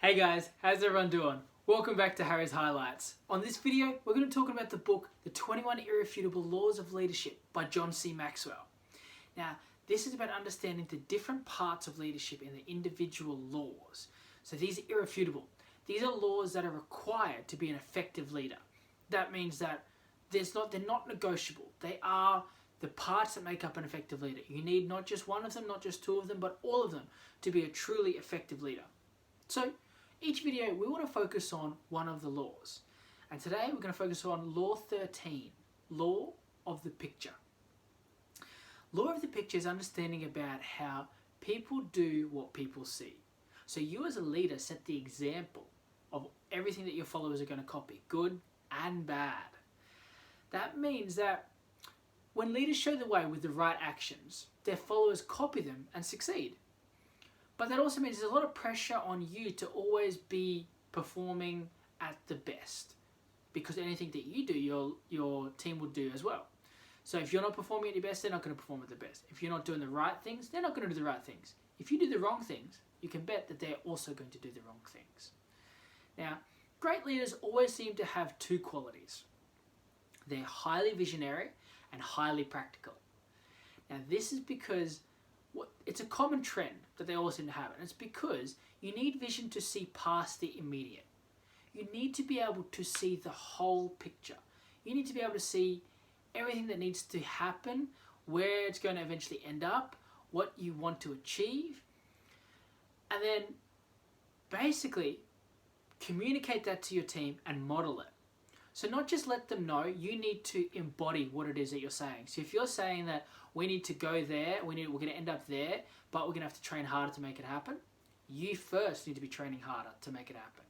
Hey guys, how's everyone doing? Welcome back to Harry's Highlights. On this video, we're going to talk about the book, The 21 Irrefutable Laws of Leadership by John C. Maxwell. Now, this is about understanding the different parts of leadership in the individual laws. So these are irrefutable. These are laws that are required to be an effective leader. That means that they're not negotiable. They are the parts that make up an effective leader. You need not just one of them, not just two of them, but all of them to be a truly effective leader. So, each video we want to focus on one of the laws. And today we're going to focus on Law 13, Law of the Picture. Law of the Picture is understanding about how people do what people see. So you as a leader set the example of everything that your followers are going to copy, good and bad. That means that when leaders show the way with the right actions, their followers copy them and succeed. But that also means there's a lot of pressure on you to always be performing at the best, because anything that you do, your team will do as well. So if you're not performing at your best, they're not going to perform at the best. If you're not doing the right things, they're not going to do the right things. If you do the wrong things, you can bet that they're also going to do the wrong things. Now, great leaders always seem to have two qualities. They're highly visionary and highly practical. Now, this is because it's a common trend that they all seem to have, and it's because you need vision to see past the immediate. You need to be able to see the whole picture. You need to be able to see everything that needs to happen, where it's going to eventually end up, what you want to achieve, and then basically communicate that to your team and model it. So not just let them know, you need to embody what it is that you're saying. So if you're saying that we need to go there, we're going to end up there, but we're going to have to train harder to make it happen, you first need to be training harder to make it happen.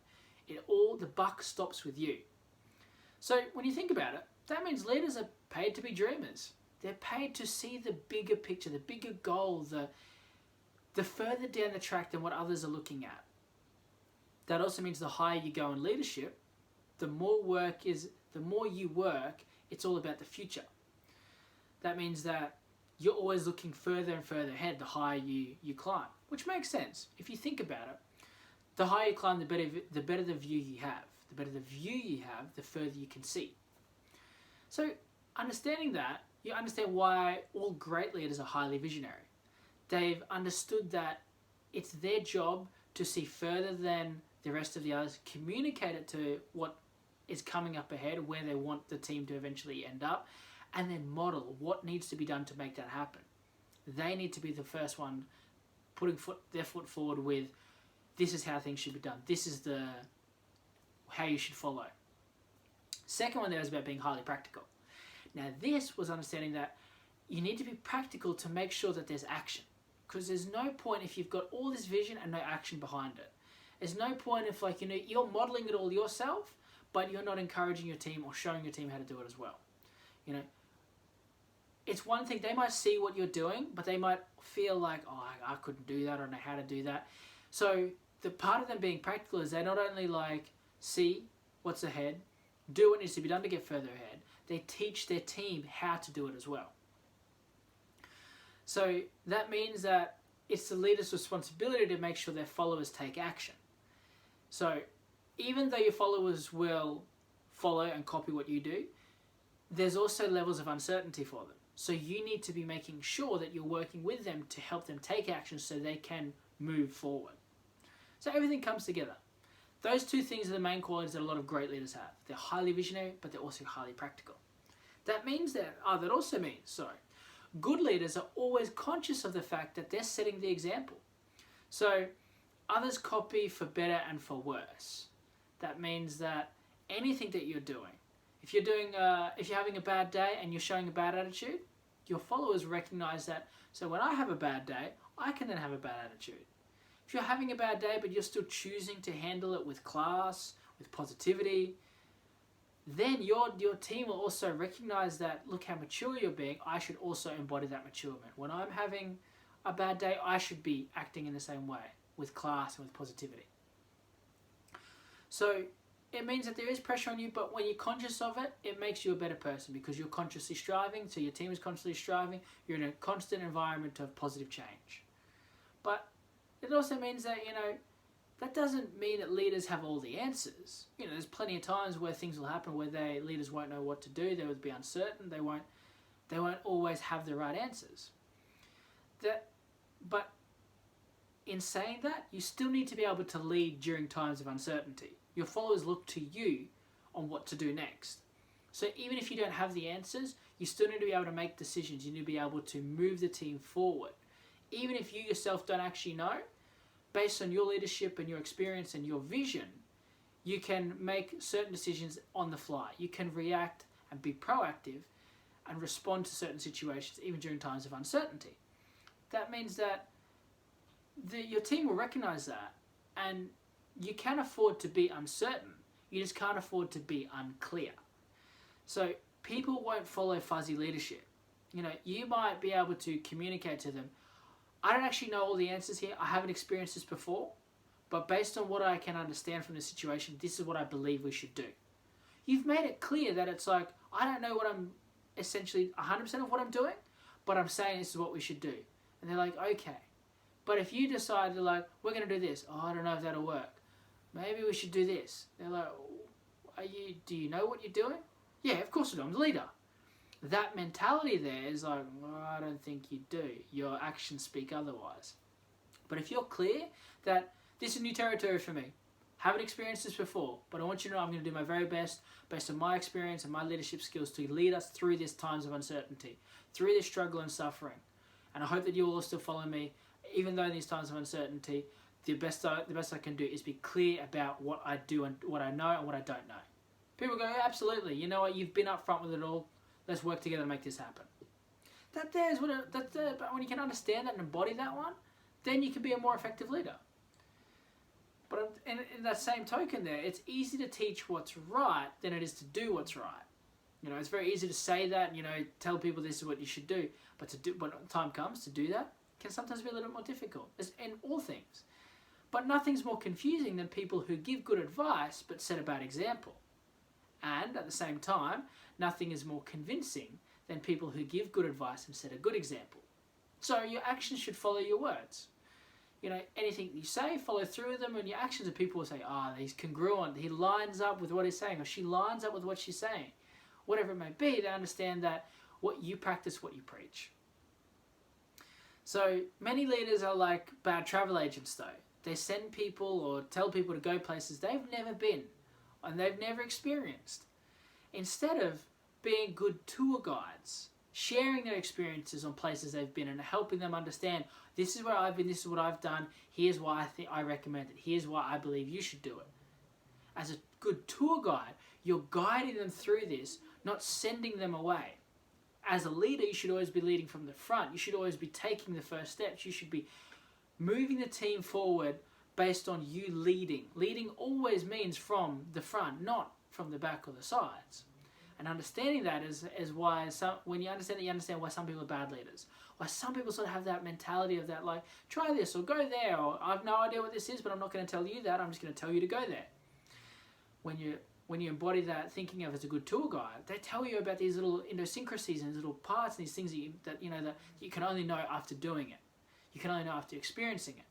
The buck stops with you. So when you think about it, that means leaders are paid to be dreamers. They're paid to see the bigger picture, the bigger goal, the further down the track than what others are looking at. That also means the higher you go in leadership, the more you work, it's all about the future. That means that you're always looking further and further ahead the higher you climb, which makes sense. If you think about it, the higher you climb, the better the view you have. The better the view you have, the further you can see. So understanding that, you understand why all great leaders are highly visionary. They've understood that it's their job to see further than the rest of the others, communicate it to what is coming up ahead, where they want the team to eventually end up, and then model what needs to be done to make that happen. They need to be the first one putting their foot forward with, this is how things should be done. This is how you should follow. Second one there is about being highly practical. Now this was understanding that you need to be practical to make sure that there's action. Because there's no point if you've got all this vision and no action behind it. There's no point if you're modeling it all yourself, but you're not encouraging your team or showing your team how to do it as well. It's one thing, they might see what you're doing, but they might feel like, oh, I couldn't do that, I don't know how to do that. So the part of them being practical is they not only see what's ahead, do what needs to be done to get further ahead, they teach their team how to do it as well. So that means that it's the leader's responsibility to make sure their followers take action. So even though your followers will follow and copy what you do, there's also levels of uncertainty for them. So you need to be making sure that you're working with them to help them take action so they can move forward. So everything comes together. Those two things are the main qualities that a lot of great leaders have. They're highly visionary, but they're also highly practical. That also means good leaders are always conscious of the fact that they're setting the example. So others copy for better and for worse. That means that anything that you're doing, if you're having a bad day and you're showing a bad attitude, your followers recognize that. So when I have a bad day, I can then have a bad attitude. If you're having a bad day but you're still choosing to handle it with class, with positivity, then your team will also recognize that, look how mature you're being, I should also embody that maturement. When I'm having a bad day, I should be acting in the same way, with class and with positivity. So it means that there is pressure on you, but when you're conscious of it, it makes you a better person because you're consciously striving, so your team is constantly striving, you're in a constant environment of positive change. But it also means that, that doesn't mean that leaders have all the answers. You know, there's plenty of times where things will happen where leaders won't know what to do. They would be uncertain. They won't always have the right answers. But in saying that, you still need to be able to lead during times of uncertainty. Your followers look to you on what to do next. So even if you don't have the answers, you still need to be able to make decisions. You need to be able to move the team forward. Even if you yourself don't actually know, based on your leadership and your experience and your vision, you can make certain decisions on the fly. You can react and be proactive and respond to certain situations, even during times of uncertainty. That means that your team will recognize that, and you can afford to be uncertain. You just can't afford to be unclear. So people won't follow fuzzy leadership. You know, you might be able to communicate to them, I don't actually know all the answers here. I haven't experienced this before, but based on what I can understand from the situation, this is what I believe we should do. You've made it clear that it's like, I don't know what I'm essentially 100% of what I'm doing, but I'm saying this is what we should do. And they're like, okay. But if you decide to like, we're going to do this. Oh, I don't know if that'll work. Maybe we should do this. They're like, do you know what you're doing? Yeah, of course I do. I'm the leader. That mentality there is like, well, I don't think you do. Your actions speak otherwise. But if you're clear that this is new territory for me, haven't experienced this before, but I want you to know I'm going to do my very best based on my experience and my leadership skills to lead us through these times of uncertainty, through this struggle and suffering. And I hope that you will all still follow me, even though in these times of uncertainty, the best I can do is be clear about what I do and what I know and what I don't know. People go, yeah, absolutely. You know what? You've been upfront with it all. Let's work together to make this happen. But when you can understand that and embody that one, then you can be a more effective leader. But in that same token there, it's easy to teach what's right than it is to do what's right. You know, it's very easy to say that, you know, tell people this is what you should do. But when time comes to do that, can sometimes be a little bit more difficult. It's in all things. But nothing's more confusing than people who give good advice but set a bad example. And at the same time, nothing is more convincing than people who give good advice and set a good example. So your actions should follow your words. You know, anything you say, follow through with them, and your actions, and people will say, he's congruent, he lines up with what he's saying, or she lines up with what she's saying. Whatever it may be, they understand that what you practice, what you preach. So many leaders are like bad travel agents though. They send people or tell people to go places they've never been and they've never experienced. Instead of being good tour guides, sharing their experiences on places they've been and helping them understand, this is where I've been, this is what I've done, here's why I recommend it, here's why I believe you should do it. As a good tour guide, you're guiding them through this, not sending them away. As a leader, you should always be leading from the front. You should always be taking the first steps. You should be moving the team forward based on you leading. Leading always means from the front, not from the back or the sides. And understanding that is why when you understand that, you understand why some people are bad leaders. Why some people sort of have that mentality of that, like, try this or go there, or I have no idea what this is, but I'm not going to tell you that. I'm just going to tell you to go there. When you embody that thinking of as a good tour guide, they tell you about these little idiosyncrasies and these little parts and these things that you can only know after doing it. You can only know after experiencing it.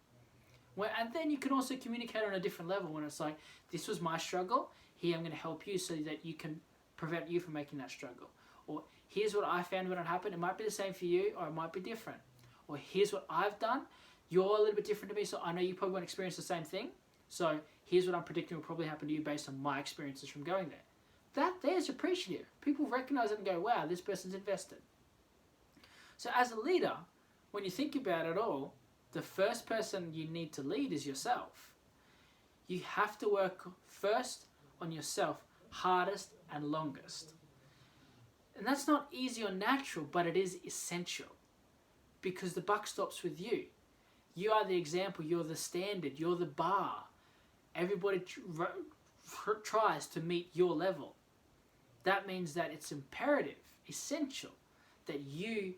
And then you can also communicate on a different level when it's like, this was my struggle, here I'm going to help you so that you can prevent you from making that struggle. Or here's what I found when it happened. It might be the same for you, or it might be different. Or here's what I've done. You're a little bit different to me, so I know you probably won't experience the same thing. So here's what I'm predicting will probably happen to you based on my experiences from going there. That there's appreciative. People recognize it and go, wow, this person's invested. So as a leader, when you think about it all, the first person you need to lead is yourself. You have to work first on yourself, hardest and longest. And that's not easy or natural, but it is essential. Because the buck stops with you. You are the example, you're the standard, you're the bar. Everybody tries to meet your level. That means that it's imperative, essential, that you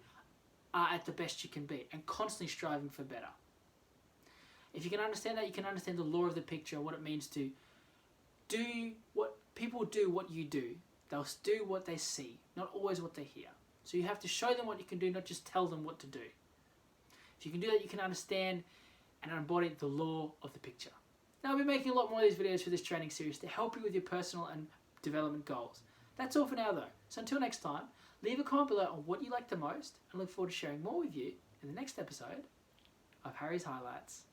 are at the best you can be and constantly striving for better. If you can understand that, you can understand the law of the picture and what it means to do what people do, what you do. They'll do what they see, not always what they hear. So you have to show them what you can do, not just tell them what to do. If you can do that, you can understand and embody the law of the picture. Now I'll be making a lot more of these videos for this training series to help you with your personal and development goals. That's all for now though. So until next time, leave a comment below on what you like the most and look forward to sharing more with you in the next episode of Harry's Highlights.